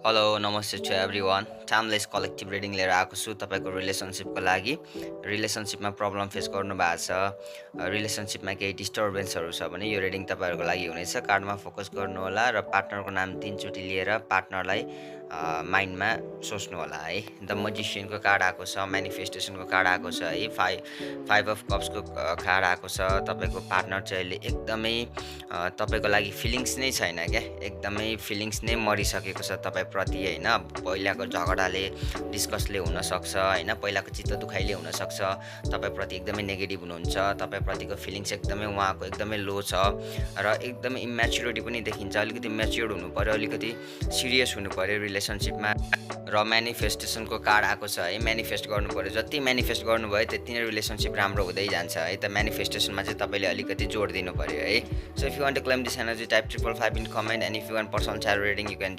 Hello नमस्ते to everyone timeless collective reading लिएर आएको छु तपाईँको रिलेसनसिपको लागि। रिलेसनसिपमा प्रब्लम फेस गर्नुभएको छ, रिलेसनसिपमा केही डिस्टर्बेन्सहरू छ भने यो रिडिङ तपाईँहरूको लागि हुनेछ। कार्डमा फोकस गर्नुहोला र पार्टनरको नाम 3 चोटि लिएर पार्टनरलाई माइन्डमा सोच्नुहोला है। द मजिसियनको कार्ड आएको छ, म्यानिफेस्टेसनको कार्ड आएको छ है, फाइभ अफ कप्सको कार्ड आएको छ। तपाईँको पार्टनर चाहिँ अहिले एकदमै तपाईँको लागि फिलिङ्स नै छैन क्या, एकदमै फिलिङ्स नै मरिसकेको छ तपाईँप्रति होइन। पहिलाको झगडाले डिस्कसले हुनसक्छ होइन, पहिलाको चित्त दुखाइले हुनसक्छ, तपाईँप्रति एकदमै नेगेटिभ हुनुहुन्छ, तपाईँप्रतिको फिलिङ्स एकदमै उहाँको एकदमै लो छ र एकदमै इम्याच्युरिटी पनि देखिन्छ। अलिकति म्याच्योर्ड हुनुपऱ्यो, अलिकति सिरियस हुनुपऱ्यो रिलेसनसिपमा। र म्यानिफेस्टेसनको कार्ड आएको छ है, म्यानिफेस्ट गर्नुपऱ्यो, जति म्यानिफेस्ट गर्नुभयो त्यति नै रिलेसनसिप राम्रो हुँदै जान्छ है। त म्यानिफेस्टेसनमा चाहिँ तपाईँले अलिकति जोड दिनु पऱ्यो है। So if you want to claim this energy type 555 in comment and if you want personal tarot reading you can